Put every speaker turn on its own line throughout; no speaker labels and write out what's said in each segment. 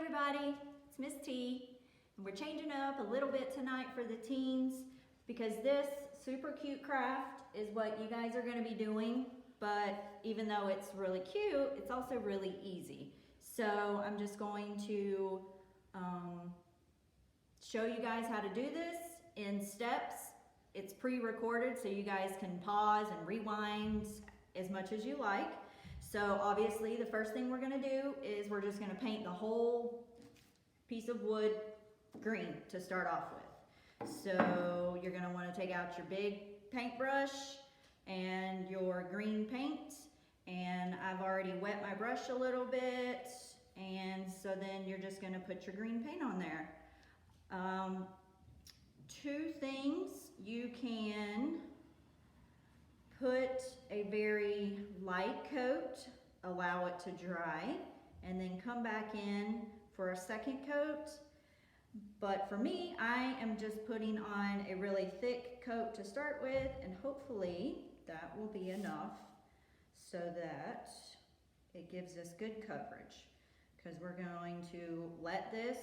everybody, it's Miss T, and we're changing up a little bit tonight for the teens because this super cute craft is what you guys are going to be doing, but even though it's really cute, it's also really easy. So I'm just going to show you guys how to do this in steps. It's pre-recorded so you guys can pause and rewind as much as you like. So obviously the first thing we're going to do is we're just going to paint the whole piece of wood green to start off with. So you're going to want to take out your big paintbrush and your green paint, and I've already wet my brush a little bit, and so then you're just going to put your green paint on there. Two things: you can put a very light coat, allow it to dry, and then come back in for a second coat. But for me, I am just putting on a really thick coat to start with, and hopefully that will be enough so that it gives us good coverage, because we're going to let this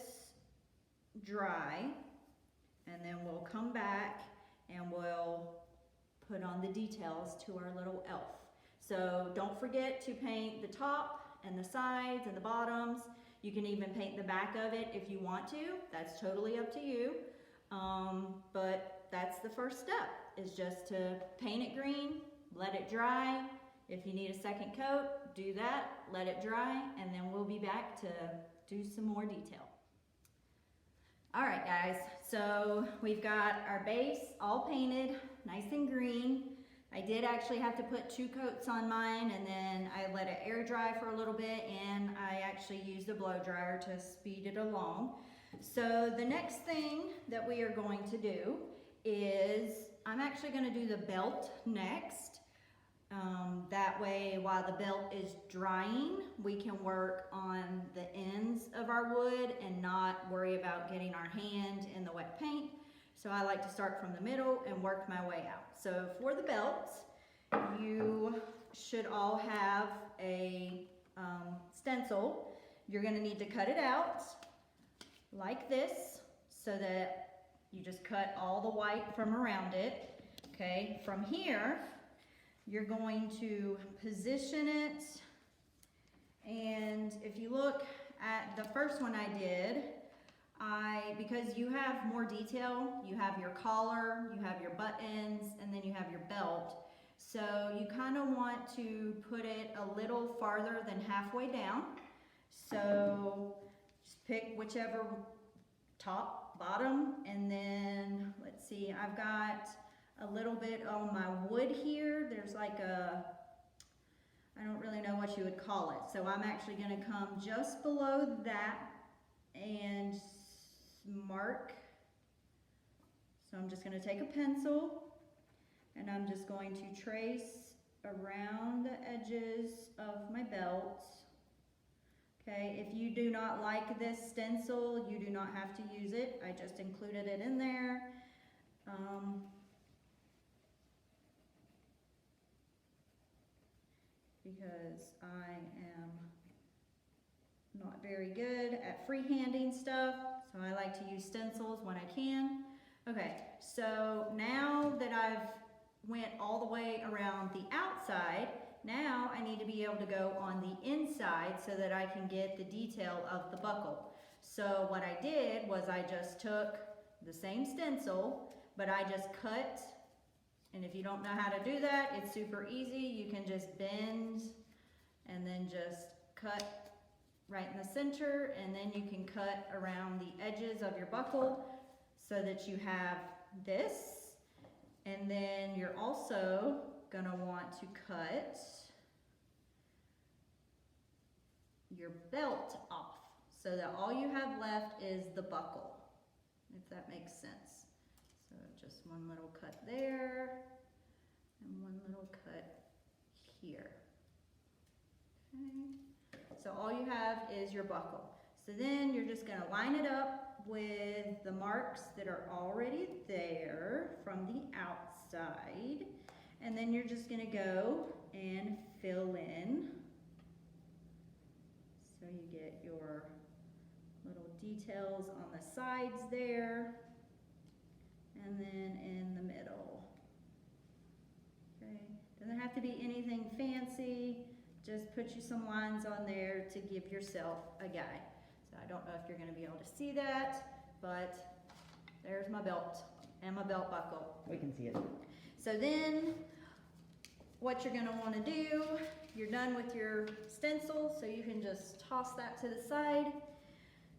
dry and then we'll come back and we'll put on the details to our little elf. So don't forget to paint the top and the sides and the bottoms. You can even paint the back of it if you want to. That's totally up to you. But that's the first step, is just to paint it green, let it dry. If you need a second coat, do that, let it dry, and then we'll be back to do some more detail. All right, guys, so we've got our base all painted, nice and green. I did actually have to put 2 coats on mine, and then I let it air dry for a little bit, and I actually used a blow dryer to speed it along. So the next thing that we are going to do is, I'm actually going to do the belt next. That way, while the belt is drying, we can work on the ends of our wood and not worry about getting our hand in the wet paint. So I like to start from the middle and work my way out. So for the belt, you should all have a stencil. You're going to need to cut it out like this, so that you just cut all the white from around it. Okay, from here, you're going to position it, and if you look at the first one I did, because you have more detail, you have your collar, you have your buttons, and then you have your belt. So you kind of want to put it a little farther than halfway down. So just pick whichever top, bottom, and then let's see, I've got a little bit on my wood here. There's like a, I don't really know what you would call it. So I'm actually going to come just below that and mark. So I'm just going to take a pencil and I'm just going to trace around the edges of my belt. Okay, if you do not like this stencil, you do not have to use it. I just included it in there. Because I am not very good at freehanding stuff, so I like to use stencils when I can. Okay, so now that I've went all the way around the outside, now I need to be able to go on the inside so that I can get the detail of the buckle. So what I did was I just took the same stencil, but I just cut. And if you don't know how to do that, it's super easy. You can just bend and then just cut right in the center, and then you can cut around the edges of your buckle so that you have this. And then you're also gonna want to cut your belt off so that all you have left is the buckle, if that makes sense. So just one little cut there, and one little cut here. Okay. So all you have is your buckle. So then you're just going to line it up with the marks that are already there from the outside, and then you're just going to go and fill in. So you get your little details on the sides there, and then in the middle. Okay, doesn't have to be anything fancy, just put you some lines on there to give yourself a guide. So I don't know if you're gonna be able to see that, but there's my belt and my belt buckle.
We can see it.
So then, what you're gonna wanna do, you're done with your stencil, so you can just toss that to the side.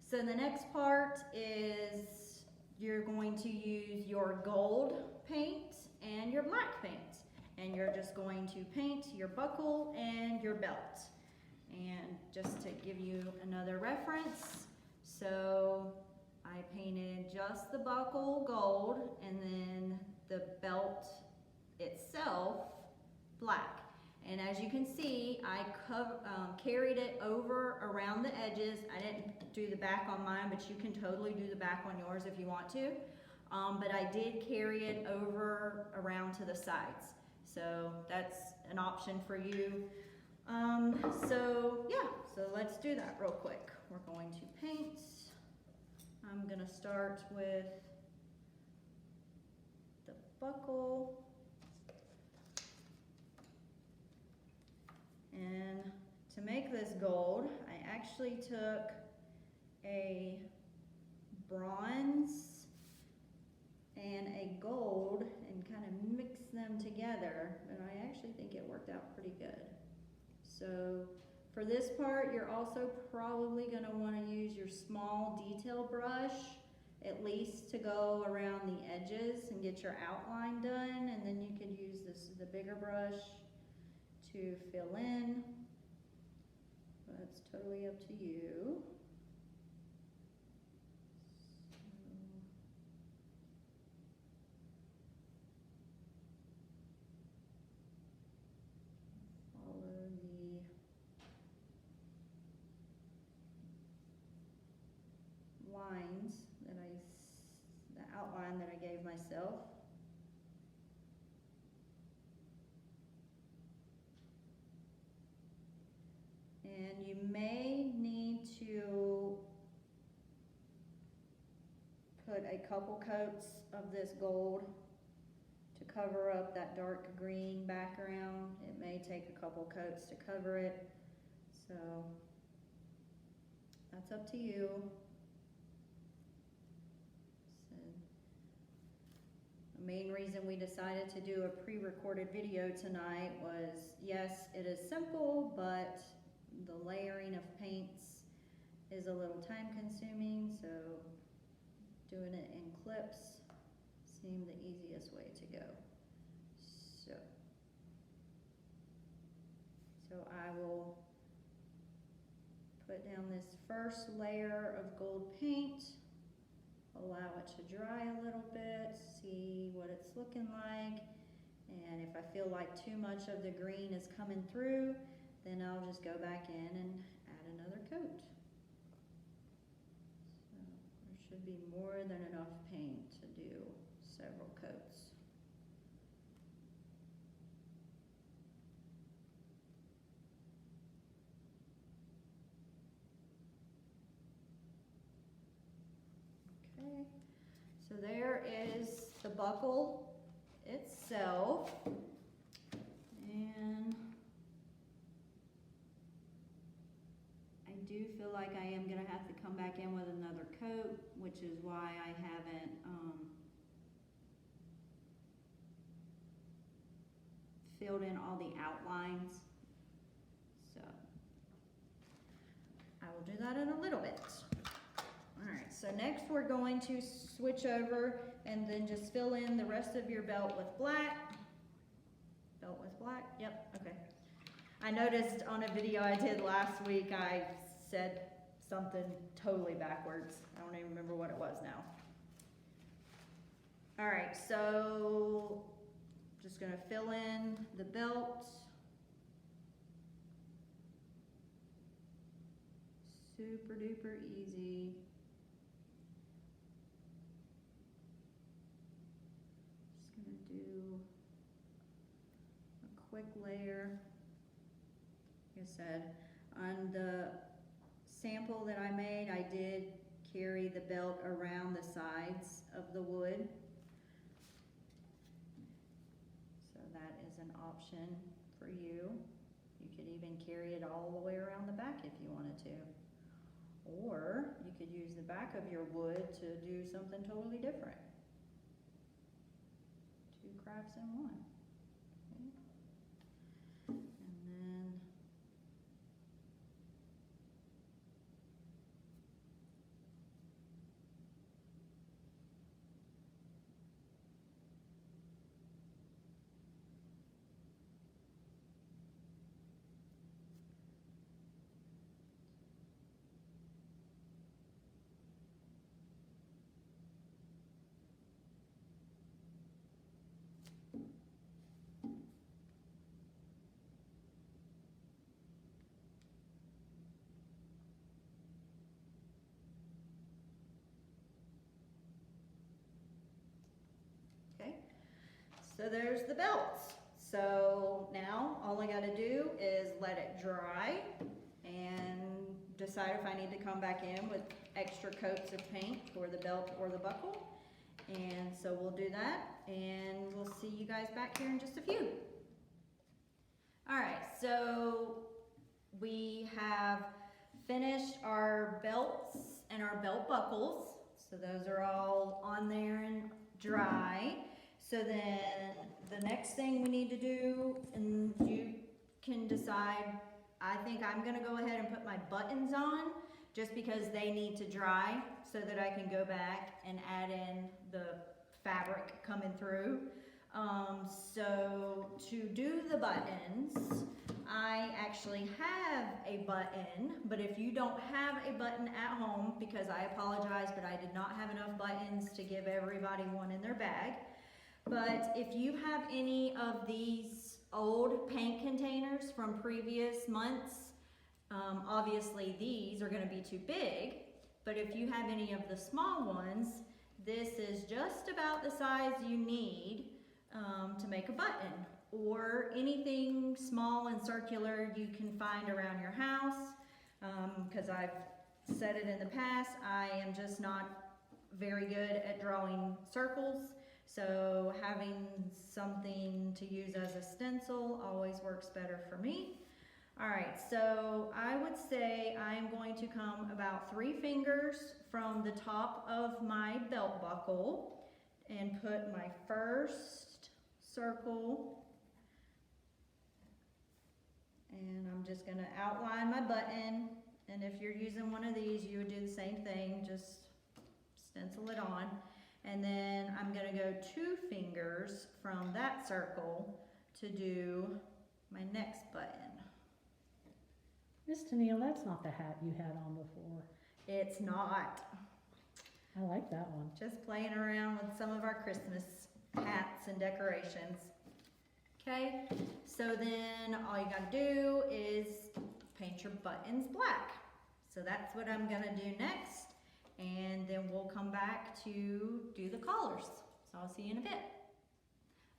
So the next part is you're going to use your gold paint and your black paint. And you're just going to paint your buckle and your belt. And just to give you another reference, so I painted just the buckle gold and then the belt itself black. And as you can see, I carried it over around the edges. I didn't do the back on mine, but you can totally do the back on yours if you want to. But I did carry it over around to the sides. So that's an option for you. So yeah, so let's do that real quick. We're going to paint. I'm gonna start with the buckle. And to make this gold, I actually took a bronze and a gold and kind of mixed them together, and I actually think it worked out pretty good. So for this part, you're also probably going to want to use your small detail brush, at least to go around the edges and get your outline done, and then you could use the bigger brush to fill in. That's totally up to you. Lines that the outline that I gave myself. And you may need to put a couple coats of this gold to cover up that dark green background. It may take a couple coats to cover it, so that's up to you. The main reason we decided to do a pre-recorded video tonight was, yes, it is simple, but the layering of paints is a little time consuming, so doing it in clips seemed the easiest way to go. So I will put down this first layer of gold paint, allow it to dry a little bit, see what it's looking like, and if I feel like too much of the green is coming through, then I'll just go back in and add another coat. So there should be more than enough paint to do several coats. Okay, so there is the buckle itself, and I do feel like I am going to have to come back in with another coat, which is why I haven't filled in all the outlines. So I will do that in a little bit. Alright, so next we're going to switch over and then just fill in the rest of your belt with black. Belt with black? Yep, okay. I noticed on a video I did last week, I said something totally backwards. I don't even remember what it was now. Alright, so just gonna fill in the belt. Super duper easy. Just gonna do a quick layer. Like I said, on the sample that I made, I did carry the belt around the sides of the wood. So that is an option for you. You could even carry it all the way around the back if you wanted to. Or you could use the back of your wood to do something totally different. Two crafts in one. Okay. And then so there's the belts. So now all I gotta do is let it dry and decide if I need to come back in with extra coats of paint for the belt or the buckle. And so we'll do that, and we'll see you guys back here in just a few. All right, so we have finished our belts and our belt buckles. So those are all on there and dry. So then the next thing we need to do, and you can decide, I think I'm gonna go ahead and put my buttons on just because they need to dry so that I can go back and add in the fabric coming through. So to do the buttons, I actually have a button, but if you don't have a button at home, because I apologize, but I did not have enough buttons to give everybody one in their bag. But if you have any of these old paint containers from previous months, obviously these are going to be too big, but if you have any of the small ones, this is just about the size you need to make a button, or anything small and circular you can find around your house, because I've said it in the past, I am just not very good at drawing circles. So having something to use as a stencil always works better for me. All right, so I would say I'm going to come about 3 fingers from the top of my belt buckle and put my first circle. And I'm just gonna outline my button. And if you're using one of these, you would do the same thing, just stencil it on. And then I'm gonna go 2 fingers from that circle to do my next button.
Miss Tennille, that's not the hat you had on before.
It's not.
I like that one.
Just playing around with some of our Christmas hats and decorations. Okay, so then all you gotta do is paint your buttons black. So that's what I'm gonna do next. And then we'll come back to do the collars. So I'll see you in a bit.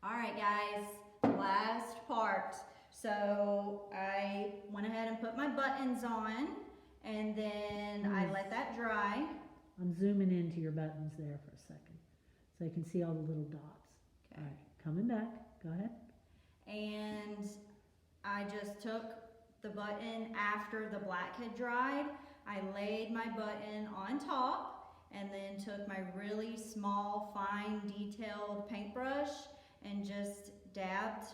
All right, guys, last part. So I went ahead and put my buttons on, and then I let that dry.
I'm zooming into your buttons there for a second, so you can see all the little dots.
Okay.
All right, coming back, go ahead.
And I just took the button after the black had dried. I laid my button on top and then took my really small, fine, detailed paintbrush and just dabbed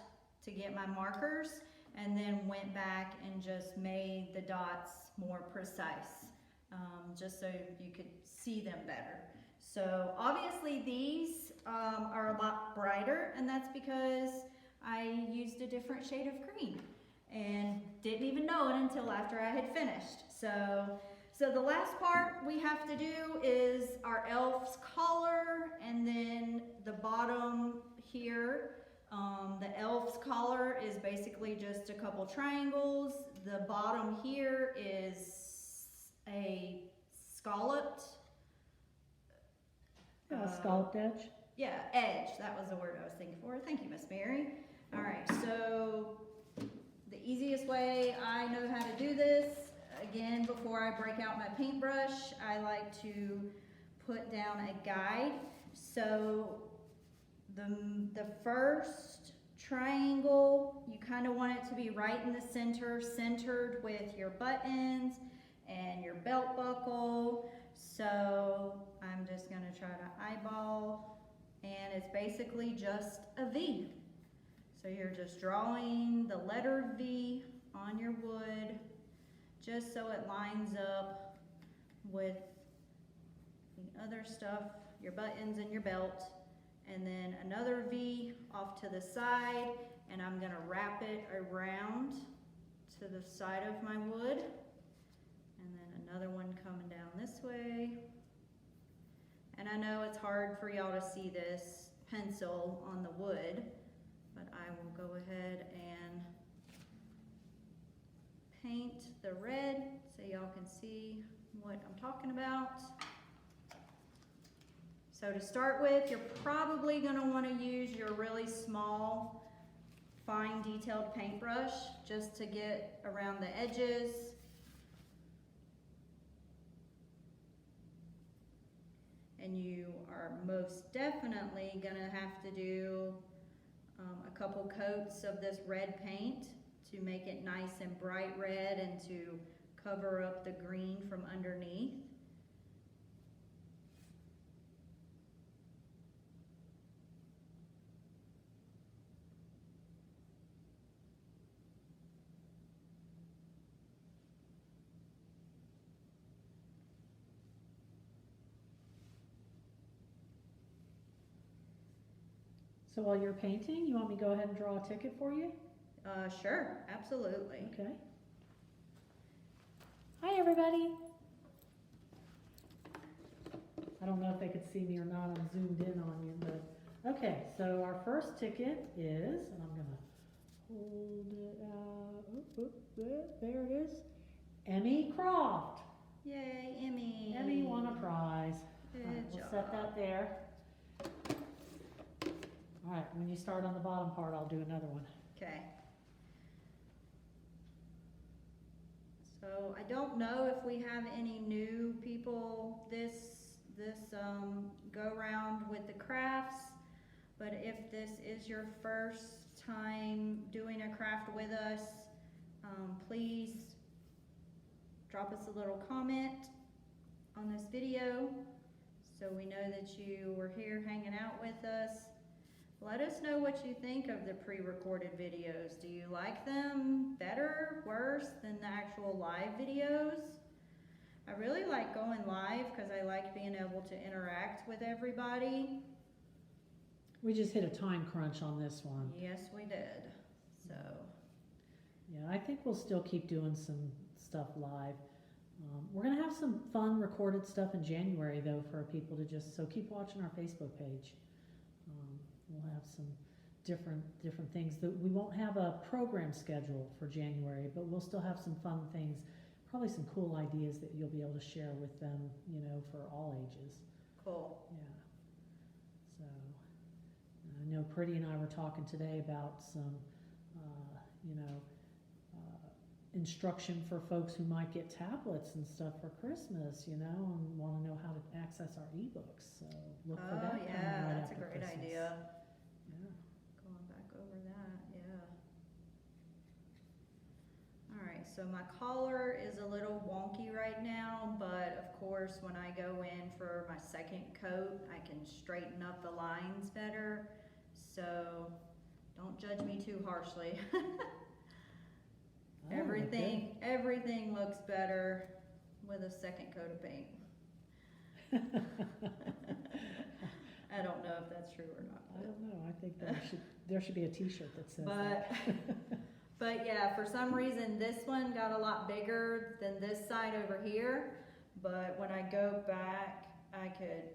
to get my markers, and then went back and just made the dots more precise, just so you could see them better. So obviously these are a lot brighter, and that's because I used a different shade of green and didn't even know it until after I had finished. So the last part we have to do is our elf's collar, and then the bottom here, the elf's collar is basically just a couple triangles. The bottom here is a scalloped.
Scalloped edge?
Yeah, edge, that was the word I was thinking for. Thank you, Miss Mary. All right, so the easiest way I know how to do this, again, before I break out my paintbrush, I like to put down a guide. So the first triangle, you kind of want it to be right in the center, centered with your buttons and your belt buckle. So I'm just gonna try to eyeball, and it's basically just a V. So you're just drawing the letter V on your wood, just so it lines up with the other stuff, your buttons and your belt. And then another V off to the side, and I'm gonna wrap it around to the side of my wood. And then another one coming down this way. And I know it's hard for y'all to see this pencil on the wood, but I will go ahead and paint the red so y'all can see what I'm talking about. So to start with, you're probably going to want to use your really small, fine detailed paintbrush just to get around the edges. And you are most definitely going to have to do a couple coats of this red paint to make it nice and bright red and to cover up the green from underneath.
So while you're painting, you want me to go ahead and draw a ticket for you?
Sure, absolutely.
Okay. Hi, everybody. I don't know if they could see me or not. I'm zoomed in on you, but okay. So our first ticket is, and I'm gonna hold it out. There it is. Emmy Croft.
Yay, Emmy.
Emmy won a prize.
Good
All right, we'll
job.
set that there. All right, when you start on the bottom part, I'll do another one.
Okay. So I don't know if we have any new people this go round with the crafts, but if this is your first time doing a craft with us, please drop us a little comment on this video so we know that you were here hanging out with us. Let us know what you think of the pre-recorded videos. Do you like them better, worse than the actual live videos? I really like going live because I like being able to interact with everybody.
We just hit a time crunch on this one.
Yes, we did. So,
Yeah, I think we'll still keep doing some stuff live. We're gonna have some fun recorded stuff in January though for people to just, so keep watching our Facebook page. We'll have some different things that we won't have a program schedule for January, but we'll still have some fun things, probably some cool ideas that you'll be able to share with them, you know, for all ages.
cool.
Yeah. So I know Pretty and I were talking today about some, you know, instruction for folks who might get tablets and stuff for Christmas, you know, and want to know how to access our ebooks. So look for that coming
Yeah,
right
that's a
after
great
Christmas.
idea.
Yeah.
Going back over that, yeah. Alright, so my collar is a little wonky right now, but of course when I go in for my second coat, I can straighten up the lines better. So don't judge me too harshly.
Oh,
Everything looks better with a second coat of paint. I don't know if that's true or not.
I don't know. I think there should be a T-shirt that says
But,
that.
but yeah, for some reason this one got a lot bigger than this side over here. But when I go back, I could,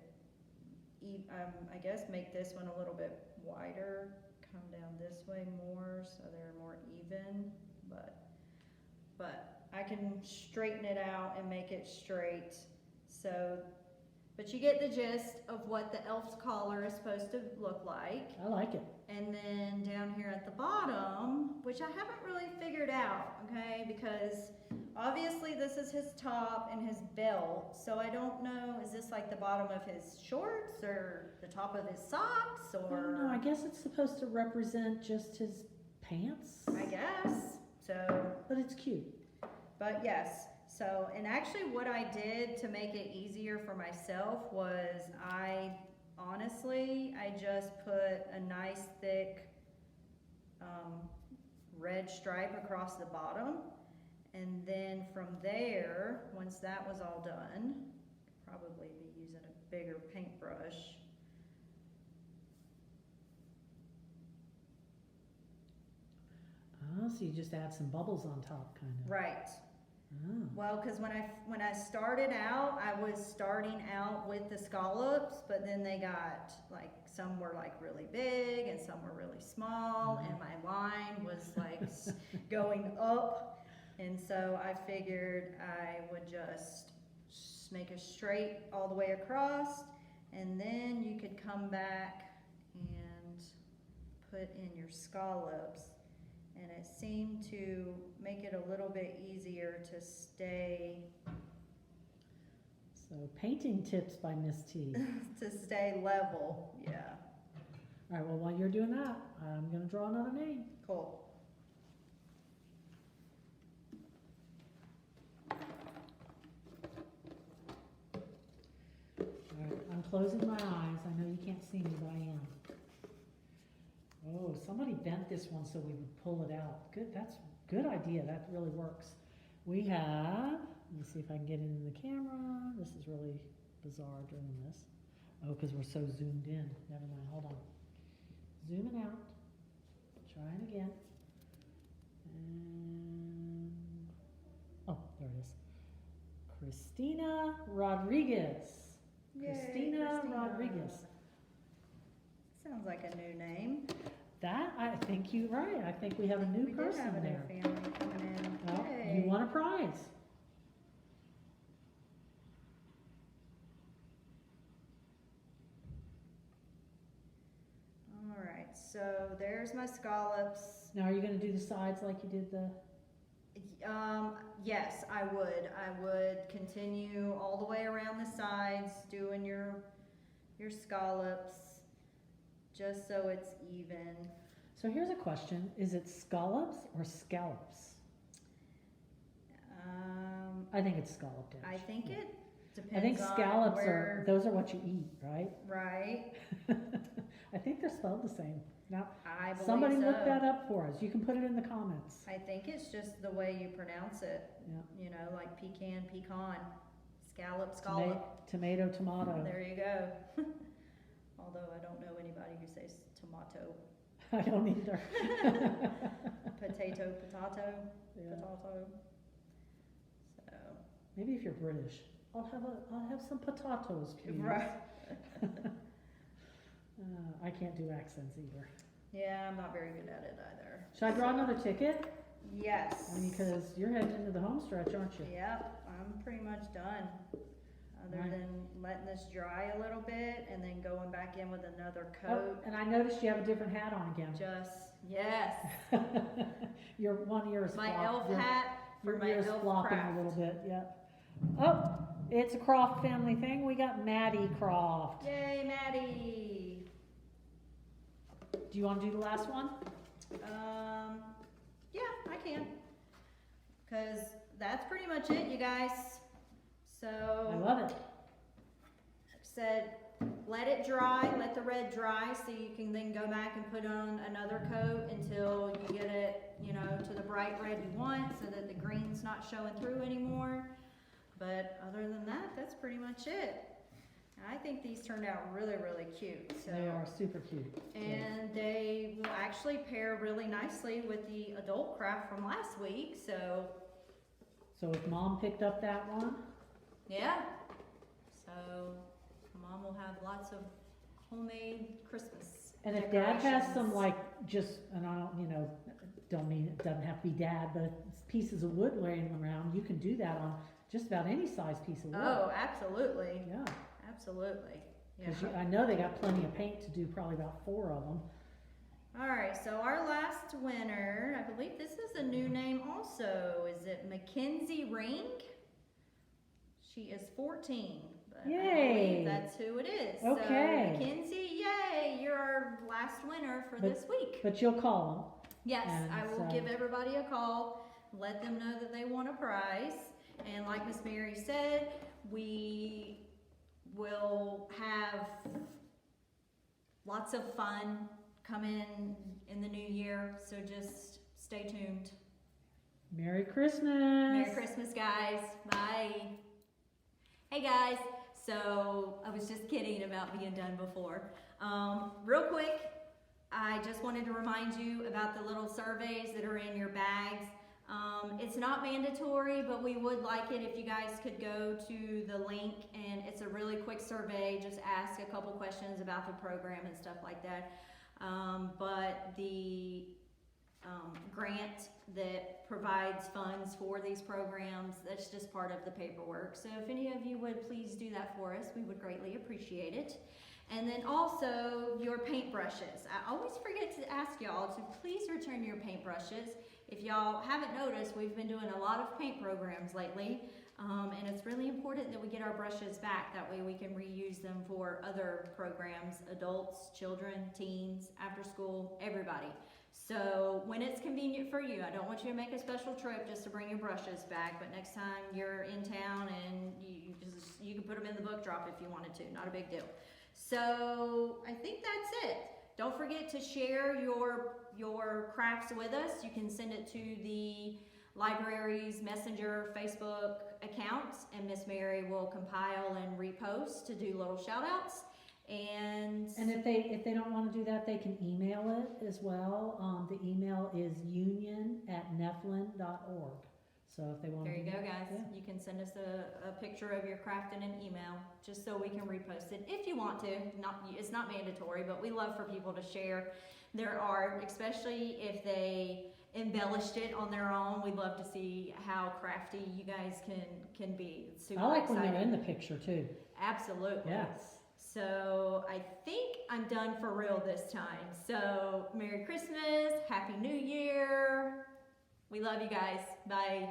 I guess, make this one a little bit wider, come down this way more so they're more even. But I can straighten it out and make it straight. So But you get the gist of what the elf's collar is supposed to look like.
I like it.
And then down here at the bottom, which I haven't really figured out, okay, because obviously this is his top and his belt, so I don't know, is this like the bottom of his shorts or the top of his socks,
I don't know, I guess it's supposed to represent just his pants,
I guess, so,
but it's cute.
but yes, so, and actually what I did to make it easier for myself was honestly, I just put a nice thick red stripe across the bottom, and then from there, once that was all done, probably be using a bigger paintbrush.
Oh, so you just add some bubbles on top, kind of.
Right.
Oh.
Well, because when I started out, I was starting out with the scallops, but then they got like some were like really big and some were really small, and my line was like going up, and so I figured I would just make a straight all the way across, and then you could come back and put in your scallops. And it seemed to make it a little bit easier to stay
So painting tips by Miss T.
to stay level. Yeah,
All right, well, while you're doing that, I'm going to draw another name.
cool.
All right, I'm closing my eyes. I know you can't see me, but I am. Oh, somebody bent this one so we would pull it out. Good, that's a good idea. That really works. We have, let me see if I can get it in the camera. This is really bizarre doing this. Oh, because we're so zoomed in. Never mind, hold on. Zooming out. Trying again. And, oh, there it is. Christina Rodriguez.
Yay,
Christina Rodriguez.
Sounds like a new name.
That, I think you're right. I think we have a new
We
person
did have a
there.
new family coming in.
Well,
Yay.
you won a prize.
All right, so there's my scallops.
Now, are you going to do the sides like you did the?
Yes, I would. I would continue all the way around the sides, doing your scallops, just so it's even.
So here's a question: is it scallops or scallops? I think it's scalloped edge.
I think it depends.
I think
on
scallops
where,
those are what you eat, right?
right.
I think they're spelled the same. Now,
I believe
somebody
so.
look that up for us. You can put it in the comments.
I think it's just the way you pronounce it.
Yeah.
You know, like pecan, pecan, scallop, scallop.
Tomato, tomato.
There you go. Although I don't know anybody who says tomato.
I don't either.
Potato, potato,
Yeah.
potato. So.
Maybe if you're British, I'll have some potatoes, please.
Right.
I can't do accents either.
Yeah, I'm not very good at it either.
Should I draw another ticket?
Yes.
Because you're heading into the home stretch, aren't you?
Yep, I'm pretty much done. Other
Right.
than letting this dry a little bit and then going back in with another
Oh,
coat.
and I noticed you have a different hat on again.
Yes.
One ear is
My
flopping.
elf hat for
Your
my
ear is
elf
flopping
craft.
a little bit, yep. Oh, it's a Croft family thing. We got Maddie Croft.
Yay, Maddie.
Do you want to do the last one?
Yeah, I can. Cause that's pretty much it, you guys.
I
So,
love it.
said, let it dry, let the red dry, so you can then go back and put on another coat until you get it, you know, to the bright red you want, so that the green's not showing through anymore. But other than that, that's pretty much it. I think these turned out really, really cute. So.
They are super cute.
And they will actually pair really nicely with the adult craft from last week, so
So if mom picked up that one,
yeah. So mom will have lots of homemade Christmas
and if dad has some
decorations.
like just, and I don't, don't mean it doesn't have to be dad, but pieces of wood laying around, you can do that on just about any size piece of wood.
Oh, absolutely.
Yeah.
Absolutely. Yeah.
Cause I know they got plenty of paint to do, probably about 4 of them.
All right, so our last winner, I believe this is a new name also. Is it Mackenzie Ring? She is 14, but I
Yay.
believe that's who it is.
Okay.
So Mackenzie, yay, you're our last winner for this week.
But you'll call
Yes,
and
I will
so-
give everybody a call, let them know that they want a prize. And like Miss Mary said, we will have lots of fun coming in the new year, so just stay tuned.
them. Merry Christmas.
Merry Christmas, guys. Bye. Hey guys, so I was just kidding about being done before. Real quick, I just wanted to remind you about the little surveys that are in your bags. It's not mandatory, but we would like it if you guys could go to the link, and it's a really quick survey. Just ask a couple questions about the program and stuff like that. But the grant that provides funds for these programs, that's just part of the paperwork. So if any of you would please do that for us, we would greatly appreciate it. And then also your paintbrushes. I always forget to ask y'all to please return your paintbrushes. If y'all haven't noticed, we've been doing a lot of paint programs lately, and it's really important that we get our brushes back. That way we can reuse them for other programs, adults, children, teens, after school, everybody. So when it's convenient for you, I don't want you to make a special trip just to bring your brushes back, but next time you're in town and you can put them in the book drop if you wanted to, not a big deal. So I think that's it. Don't forget to share your crafts with us. You can send it to the library's Messenger Facebook accounts, and Miss Mary will compile and repost to do little shout outs. And
if they don't want to do that, they can email it as well. The email is union@nephlin.org. So if they want
there
to
you
do
go,
that,
guys.
yeah.
You can send us a picture of your craft in an email just so we can repost it if you want to. It's not mandatory, but we love for people to share their art, especially if they embellished it on their own. We'd love to see how crafty you guys can be. It's super
I like
exciting.
when they're in the picture too.
Absolutely.
Yes.
So I think I'm done for real this time. So Merry Christmas, Happy New Year. We love you guys. Bye.